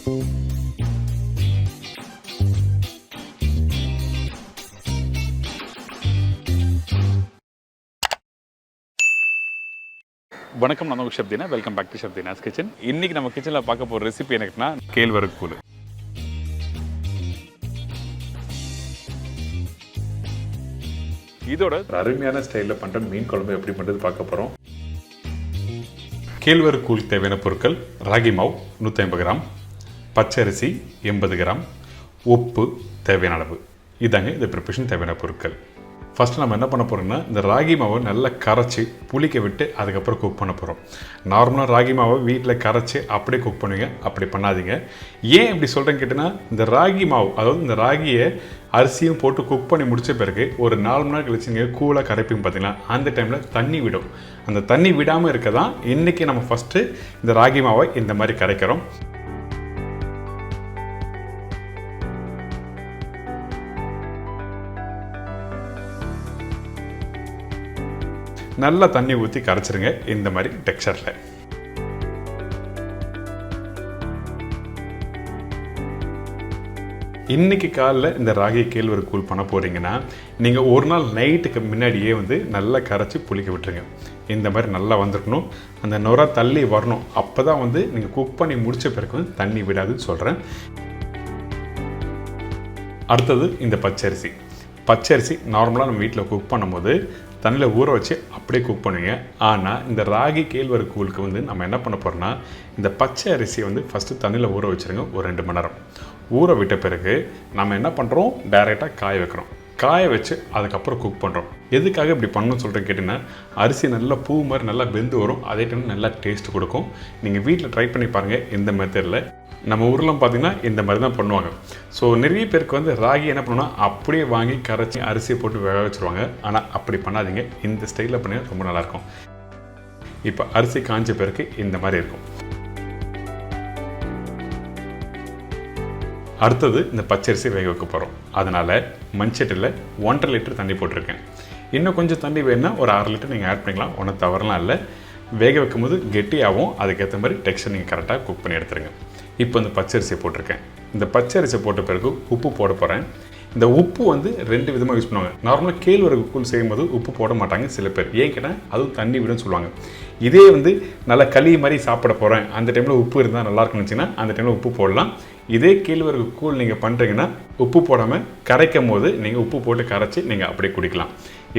வணக்கம், நான் உங்கள் chef Deena. Welcome back to chef Deena's kitchen. இன்றைக்கி நம்ம கிச்சனில் பார்க்க போகிற ரெசிபி எனக்குன்னா கேழ்வரகு கூழ். இதோட அருமையான ஸ்டைலில் பண்ணுற மீன் குழம்பு எப்படி பண்ணுறது பார்க்க போகிறோம். கேழ்வரகு கூழ் தேவையான பொருட்கள்: ராகி மாவு 150 கிராம், பச்சரிசி 80 கிராம், உப்பு தேவையான அளவு. இதாங்க இந்த ப்ரிப்பரேஷன் தேவையான பொருட்கள். ஃபஸ்ட்டு நம்ம என்ன பண்ண போகிறோம்னா, இந்த ராகி மாவை நல்லா கரைச்சி புளிக்க விட்டு அதுக்கப்புறம் குக் பண்ண போகிறோம். நார்மலாக ராகி மாவை வீட்டில் கரைச்சி அப்படியே குக் பண்ணுவீங்க, அப்படி பண்ணாதீங்க. ஏன் இப்படி சொல்கிறேன்னு கேட்டிங்கன்னா, இந்த ராகி மாவு, அதாவது இந்த ராகியை அரிசியும் போட்டு குக் பண்ணி முடித்த பிறகு ஒரு 4 மணி நேரம் கழிச்சுங்க கூலாக கரைப்பீங்க பார்த்தீங்களா, அந்த டைமில் தண்ணி விடும். அந்த தண்ணி விடாமல் இருக்க தான் இன்றைக்கி நம்ம ஃபஸ்ட்டு இந்த ராகி மாவை இந்த மாதிரி கரைக்கிறோம். நல்லா தண்ணி ஊற்றி கரைச்சிருங்க இந்த மாதிரி டெக்ஸ்சரில். இன்றைக்கி காலைல இந்த ராகி கேழ்வரகு கூழ் பண்ண போகிறீங்கன்னா, நீங்கள் ஒரு நாள் நைட்டுக்கு முன்னாடியே நல்லா கரைச்சி புளிக்க விட்டுருங்க. இந்த மாதிரி நல்லா வந்துருக்கணும், அந்த நுரை தள்ளி வரணும். அப்போ தான் நீங்கள் குக் பண்ணி முடித்த பிறகு தண்ணி விடாதுன்னு சொல்கிறேன். அடுத்தது இந்த பச்சரிசி நார்மலாக நம்ம வீட்டில் குக் பண்ணும்போது தண்ணியில் ஊற வச்சு அப்படியே குக் பண்ணுவீங்க. ஆனால் இந்த ராகி கேழ்வரகு கூழுக்கு நம்ம என்ன பண்ண போகிறோம்னா, இந்த பச்சை அரிசியை ஃபஸ்ட்டு தண்ணியில் ஊற வச்சுருங்க ஒரு 2 மணி நேரம். ஊற விட்ட பிறகு நம்ம என்ன பண்ணுறோம், டைரெக்டாக காய வைக்கிறோம். காய வச்சு அதுக்கப்புறம் குக் பண்ணுறோம். எதுக்காக இப்படி பண்ணணும்னு சொல்கிறேன் கேட்டிங்கன்னா, அரிசி நல்லா பூ மாதிரி நல்லா வெந்து வரும், அதே டைம் நல்லா டேஸ்ட் கொடுக்கும். நீங்கள் வீட்டில் ட்ரை பண்ணி பாருங்கள் இந்த மெத்தடில். நம்ம ஊரில் பார்த்திங்கன்னா இந்த மாதிரி தான் பண்ணுவாங்க. ஸோ நிறைய பேருக்கு ராகி என்ன பண்ணுவோம்னா, அப்படியே வாங்கி கரைச்சி அரிசியை போட்டு வேக வச்சுருவாங்க. ஆனால் அப்படி பண்ணாதீங்க, இந்த ஸ்டைலில் பண்ணினா ரொம்ப நல்லாயிருக்கும். இப்போ அரிசி காஞ்ச பிறகு இந்த மாதிரி இருக்கும். அடுத்தது இந்த பச்சரிசி வேக வைக்க போகிறோம். அதனால் மண்சட்டியில் 1.5 லிட்டர் தண்ணி போட்டிருக்கேன். இன்னும் கொஞ்சம் தண்ணி வேணுன்னா ஒரு 6 லிட்டர் நீங்கள் ஆட் பண்ணிக்கலாம், ஒன்றும் தவறலாம் இல்லை. வேக வைக்கும்போது கெட்டியாகவும் அதுக்கேற்ற மாதிரி டெக்ஸ்சர் நீங்கள் கரெக்டாக குக் பண்ணி எடுத்துருங்க. இப்போ இந்த பச்சரிசியை போட்டிருக்கேன். இந்த பச்சரிசியை போட்ட பிறகு உப்பு போட போகிறேன். இந்த உப்பு 2 விதமாக யூஸ் பண்ணுவாங்க. நார்மலாக கேழ்வரகு கூழ் செய்யும்போது உப்பு போட மாட்டாங்க சில பேர். ஏன் கேட்டால் அதுவும் தண்ணி விடுன்னு சொல்லுவாங்க. இதே நல்லா களி மாதிரி சாப்பிட போகிறேன், அந்த டைமில் உப்பு இருந்தால் நல்லாயிருக்குன்னு வச்சிங்கன்னா அந்த டைமில் உப்பு போடலாம். இதே கேழ்வரகு கூழ் நீங்கள் பண்ணுறீங்கன்னா உப்பு போடாமல் கரைக்கும் போது நீங்கள் உப்பு போட்டு கரைச்சி நீங்கள் அப்படியே குடிக்கலாம்.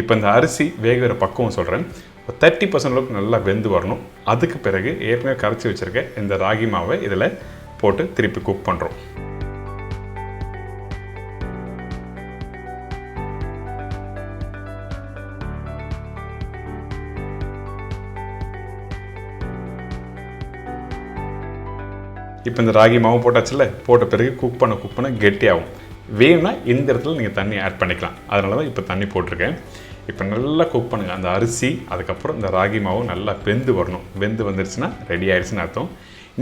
இப்போ இந்த அரிசி வேகிற பக்குவம் சொல்கிறேன். 30% அளவுக்கு நல்லா வெந்து வரணும். அதுக்கு பிறகு ஏற்கனவே கரைச்சி வச்சுருக்க இந்த ராகி மாவை இதில் போட்டு திருப்பி குக் பண்ணுறோம். இப்போ இந்த ராகி மாவு போட்டாச்சுல, போட்ட பிறகு குக் பண்ண கெட்டியாகும். வேணும்னா இந்த இடத்துல நீங்கள் தண்ணி ஆட் பண்ணிக்கலாம். அதனால தான் இப்போ தண்ணி போட்டிருக்கேன். இப்போ நல்லா குக் பண்ணுங்கள் அந்த அரிசி. அதுக்கப்புறம் இந்த ராகி மாவு நல்லா வெந்து வரணும். வெந்து வந்துருச்சுன்னா ரெடி ஆகிடுச்சுன்னு அர்த்தம்.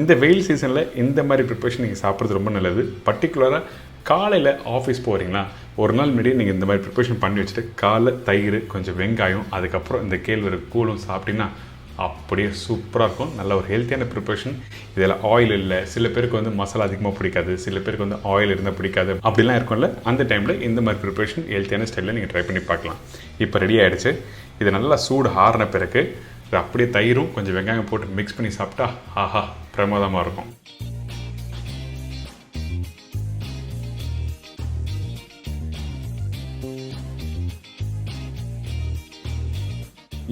இந்த வெயில் சீசனில் இந்த மாதிரி ப்ரிப்பரேஷன் நீங்கள் சாப்பிட்றது ரொம்ப நல்லது. பர்டிகுலராக காலையில் ஆஃபீஸ் போகிறீங்களா, ஒரு நாள் முன்னாடியே நீங்கள் இந்த மாதிரி ப்ரிப்பரேஷன் பண்ணி வச்சுட்டு காலை தயிர், கொஞ்சம் வெங்காயம், அதுக்கப்புறம் இந்த கேழ்வரகு கூழும் சாப்பிட்டீங்கன்னா அப்படியே சூப்பராக இருக்கும். நல்ல ஒரு ஹெல்த்தியான ப்ரிப்பரேஷன். இதில் ஆயில் இல்லை, சில பேருக்கு மசாலா அதிகமாக பிடிக்காது, சில பேருக்கு ஆயில் இருந்தால் பிடிக்காது, அப்படிலாம் இருக்கும்ல. அந்த டைமில் இந்த மாதிரி ப்ரிப்பரேஷன் ஹெல்த்தியான ஸ்டைலில் நீங்கள் ட்ரை பண்ணி பார்க்கலாம். இப்போ ரெடி ஆகிடுச்சு. இது நல்லா சூடு ஆறின பிறகு அப்படியே தயிரும் கொஞ்சம் வெங்காயம் போட்டு மிக்ஸ் பண்ணி சாப்பிட்டா ஆஹா பிரமாதமாக இருக்கும்.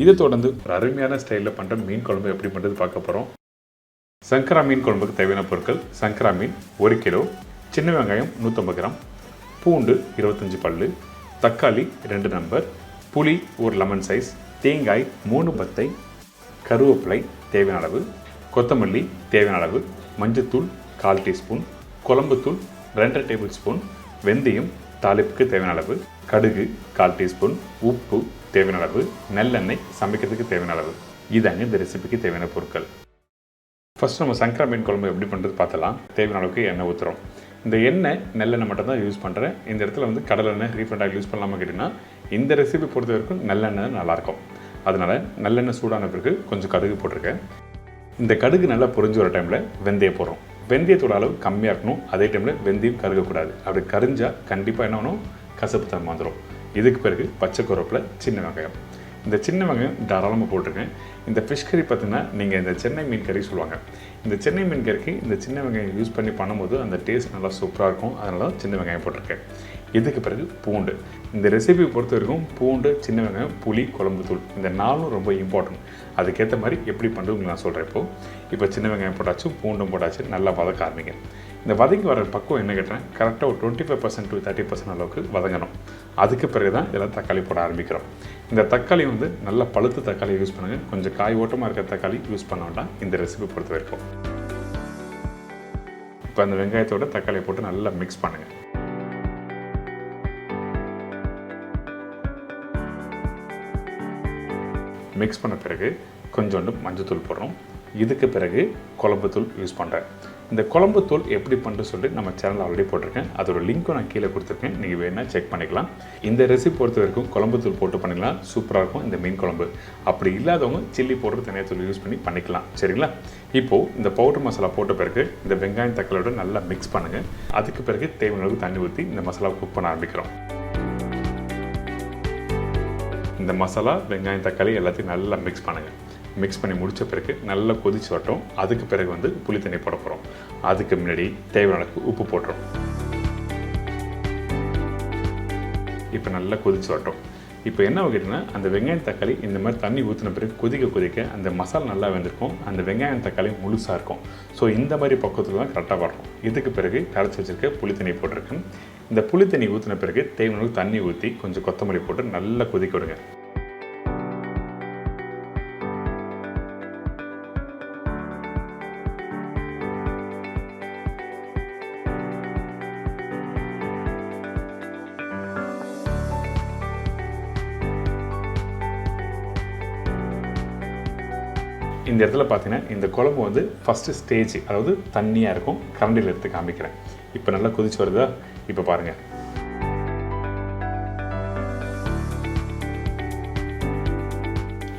இதை தொடர்ந்து ஒரு அருமையான ஸ்டைலில் பண்ணுற மீன் குழம்பு எப்படி பண்ணுறது பார்க்க போகிறோம். சங்கரா மீன் குழம்புக்கு தேவையான பொருட்கள்: சங்கரா மீன் 1 கிலோ, சின்ன வெங்காயம் 150 கிராம், பூண்டு 25 பல்லு, தக்காளி 2 நம்பர், புளி 1 லெமன் சைஸ், தேங்காய் 3 பத்தை, கருவேப்பிலை தேவையான அளவு, கொத்தமல்லி தேவையான அளவு, மஞ்சத்தூள் 1/4 டீஸ்பூன், குழம்புத்தூள் 2 டேபிள் ஸ்பூன், வெந்தயம் தாளிப்புக்கு தேவையான அளவு, கடுகு 1/4 டீஸ்பூன், உப்பு தேவையான அளவு, நல்லெண்ணெய் சமைக்கிறதுக்கு தேவையான அளவு. இதாங்க இந்த ரெசிபிக்கு தேவையான பொருட்கள். ஃபர்ஸ்ட் நம்ம சங்கரா மீன் குழம்பு எப்படி பண்ணுறது பார்த்தலாம். தேவையான அளவுக்கு எண்ணெய் ஊற்றுறோம். இந்த எண்ணெய் நல்லெண்ணெய் மட்டும் தான் யூஸ் பண்ணுறேன். இந்த இடத்துல கடலெண்ணெய், ரீஃபைண்ட் ஆயில் யூஸ் பண்ணலாமா கேட்டிங்கன்னா, இந்த ரெசிபி பொறுத்த வரைக்கும் நல்லெண்ணெய் நல்லாயிருக்கும். அதனால் நல்லெண்ணெய் சூடான பிறகு கொஞ்சம் கடுகு போட்டிருக்கேன். இந்த கடுகு நல்லா பொரிஞ்சு வர டைமில் வெந்தயம் போடுறோம். வெந்தயத்தோட அளவு கம்மியாக இருக்கணும். அதே டைமில் வெந்தயம் கருகக்கூடாது. அப்படி கரிஞ்சால் கண்டிப்பாக என்ன ஆகணும், கசப்பு தன்மை வந்துடும். இதுக்கு பிறகு பச்சை கருவேப்பிலை, சின்ன வெங்காயம். இந்த சின்ன வெங்காயம் தாராளமாக போட்டிருக்கேன். இந்த ஃபிஷ் கறி பார்த்திங்கன்னா நீங்கள் இந்த சென்னை மீன் கறி சொல்லுவாங்க. இந்த சென்னை மீன் கறிக்கு இந்த சின்ன வெங்காயம் யூஸ் பண்ணி பண்ணும்போது அந்த டேஸ்ட் நல்லா சூப்பராக இருக்கும். அதனால தான் சின்ன வெங்காயம் போட்டிருக்கேன். இதுக்கு பிறகு பூண்டு. இந்த ரெசிபி பொறுத்த வரைக்கும் பூண்டு, சின்ன வெங்காயம், புளி, குழம்பு தூள் இந்த 4ம் ரொம்ப இம்பார்ட்டன்ட். அதுக்கேற்ற மாதிரி எப்படி பண்ணுறதுன்னு நான் சொல்கிறேன். இப்போ சின்ன வெங்காயம் போட்டாச்சு, பூண்டும் போட்டாச்சு, நல்லா வதக்க ஆரம்பிங்க. இந்த வதங்கி வர பக்குவம் என்ன கேட்டேன், கரெக்டாக ஒரு 25% to 30% அளவுக்கு வதங்கணும். அதுக்கு பிறகு தான் இதெல்லாம் தக்காளி போட ஆரம்பிக்கிறோம். இந்த தக்காளி நல்லா பழுத்த தக்காளி யூஸ் பண்ணுங்கள். கொஞ்சம் காய் ஓட்டமாக இருக்கிற தக்காளி யூஸ் பண்ண வேண்டாம் இந்த ரெசிபி பொறுத்த வரைக்கும். இப்போ அந்த வெங்காயத்தோட தக்காளியை போட்டு நல்லா மிக்ஸ் பண்ணுங்கள். மிக்ஸ் பண்ண பிறகு கொஞ்சோண்டு மஞ்சத்தூள் போடுறோம். இதுக்கு பிறகு குழம்புத்தூள் யூஸ் பண்ணுறேன். இந்த குழம்புத்தூள் எப்படி பண்ணுறது சொல்லிட்டு நம்ம சேனல் ஆல்ரெடி போட்டிருக்கேன். அதோட லிங்க்கும் நான் கீழே கொடுத்துருக்கேன். நீங்கள் வேணால் செக் பண்ணிக்கலாம். இந்த ரெசிபி பொறுத்த வரைக்கும் குழம்புத்தூள் போட்டு பண்ணிக்கலாம், சூப்பராக இருக்கும் இந்த மீன் குழம்பு. அப்படி இல்லாதவங்க சில்லி பவுடர் தனியாக தூள் யூஸ் பண்ணி பண்ணிக்கலாம். சரிங்களா? இப்போது இந்த பவுடர் மசாலா போட்ட பிறகு இந்த வெங்காயம் தக்காளியோட நல்லா மிக்ஸ் பண்ணுங்கள். அதுக்கு பிறகு தேவையான அளவுக்கு தண்ணி ஊற்றி இந்த மசாலா குக் பண்ண ஆரம்பிக்கிறோம். இந்த மசாலா, வெங்காயம், தக்காளி எல்லாத்தையும் நல்லா மிக்ஸ் பண்ணுங்கள். மிக்ஸ் பண்ணி முடித்த பிறகு நல்லா கொதிச்சு வரட்டும். அதுக்கு பிறகு புளி தண்ணி போட போகிறோம். அதுக்கு முன்னாடி தேவையான அளவுக்கு உப்பு போட்டுரும். இப்போ நல்லா கொதிச்சு வரட்டும். இப்போ என்ன கேட்டிங்கன்னா, அந்த வெங்காயம் தக்காளி இந்த மாதிரி தண்ணி ஊற்றின பிறகு கொதிக்க அந்த மசாலா நல்லா வெந்திருக்கும். அந்த வெங்காயம் தக்காளி முழுசாக இருக்கும். ஸோ இந்த மாதிரி பக்குவத்தில் தான் கரெக்டாக வரணும். இதுக்கு பிறகு கரைச்சி வச்சுருக்க புளி தண்ணி போட்டிருக்கேன். இந்த புளி தண்ணி ஊற்றின பிறகு தேவையான அளவுக்கு தண்ணி ஊற்றி கொஞ்சம் கொத்தமல்லி போட்டு நல்லா கொதிக்க விடுங்க. இந்த இடத்துல பார்த்தீங்கன்னா இந்த குழம்பு ஃபஸ்ட்டு ஸ்டேஜ், அதாவது தண்ணியாக இருக்கும். கரண்டியில் எடுத்து காமிக்கிறேன். இப்போ நல்லா கொதிச்சு வருதா? இப்போ பாருங்கள்.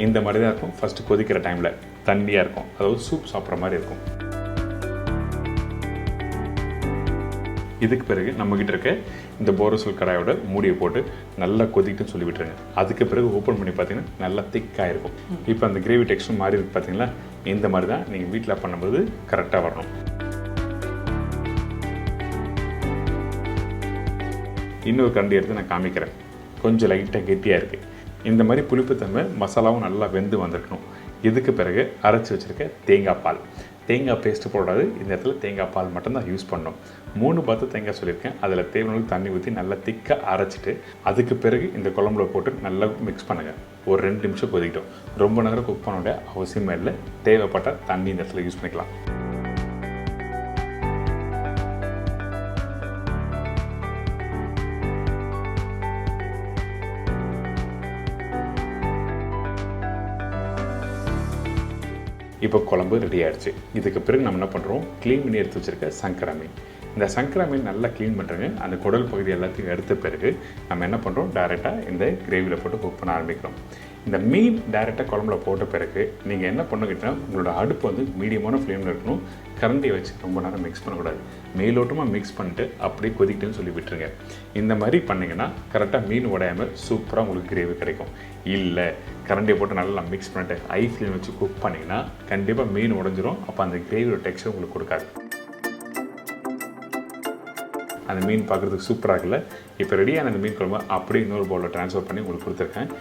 இந்த மாதிரி தான் இருக்கும். ஃபஸ்ட்டு கொதிக்கிற டைமில் தண்ணியாக இருக்கும், அதாவது சூப் சாப்பிட்ற மாதிரி இருக்கும். இதுக்கு பிறகு நம்மக்கிட்ட இருக்க இந்த போரோசில் கடாயோட மூடியை போட்டு நல்லா கொதிக்கிட்டுன்னு சொல்லி விட்டுருங்க. அதுக்கு பிறகு ஓப்பன் பண்ணி பார்த்தீங்கன்னா நல்லா திக்காக இருக்கும். இப்போ அந்த கிரேவி டெக்ஸ்டர் மாதிரி இருக்குது பார்த்தீங்களா? இந்த மாதிரி தான் நீங்கள் வீட்டில் பண்ணும்போது கரெக்டாக வரணும். இன்னொரு கரண்டி எடுத்து நான் காமிக்கிறேன். கொஞ்சம் லைட்டாக கெட்டியாக இருக்குது. இந்த மாதிரி புளிப்புத்தன்மை மசாலாவும் நல்லா வெந்து வந்திருக்கணும். இதுக்கு பிறகு அரைச்சி வச்சுருக்க தேங்காய் பால். தேங்காய் பேஸ்ட்டு போடாது, இந்த இடத்துல தேங்காய் பால் மட்டும்தான் யூஸ் பண்ணணும். 3 பாத்து தேங்காய் சொல்லியிருக்கேன். அதில் தேவையான தண்ணி ஊற்றி நல்லா திக்காக அரைச்சிட்டு அதுக்கு பிறகு இந்த குழம்புல போட்டு நல்லா மிக்ஸ் பண்ணுங்கள். ஒரு 2 நிமிஷம் கொதிக்கிட்டோம். ரொம்ப நேரம் குக் பண்ண வேண்டிய அவசியமே இல்லை. தேவைப்பட்ட தண்ணி இந்த இடத்துல யூஸ் பண்ணிக்கலாம். இப்போ குழம்பு ரெடி ஆகிடுச்சு. இதுக்கு பிறகு நம்ம என்ன பண்ணுறோம், க்ளீன் பண்ணி எடுத்து வச்சுருக்க சங்கரா மீன். இந்த சங்கரா மீன் நல்லா க்ளீன் பண்ணுறேங்க. அந்த குடல் பகுதி எல்லாத்தையும் எடுத்த பிறகு நம்ம என்ன பண்ணுறோம், டைரெக்டாக இந்த கிரேவியில் போட்டு குக் பண்ண ஆரம்பிக்கிறோம். இந்த மீன் டைரெக்டாக குழம்புல போட்ட பிறகு நீங்கள் என்ன பண்ணுங்கன்னா, உங்களோட அடுப்பு மீடியமான ஃப்ளேமில் இருக்கணும். கரண்டியை வச்சு ரொம்ப நேரம் மிக்ஸ் பண்ணக்கூடாது. மேலோட்டமாக மிக்ஸ் பண்ணிட்டு அப்படியே கொதிக்கிட்டுன்னு சொல்லி விட்டுருங்க. இந்த மாதிரி பண்ணிங்கன்னா கரெக்டாக மீன் உடையாமல் சூப்பராக உங்களுக்கு கிரேவி கிடைக்கும். இல்லை கரண்டியை போட்டு நல்லா மிக்ஸ் பண்ணிட்டு ஹை ஃப்ளேம் வச்சு குக் பண்ணிங்கன்னா கண்டிப்பாக மீன் உடைஞ்சிரும். அப்போ அந்த கிரேவியோட டெக்ஸ்சர் உங்களுக்கு கொடுக்காது. அந்த மீன் பார்க்குறதுக்கு சூப்பராக இருக்குல்ல? இப்போ ரெடியான அந்த மீன் குழம்பு அப்படியே இன்னொரு பவுலில் ட்ரான்ஸ்ஃபர் பண்ணி உங்களுக்கு கொடுத்துருக்கேன்.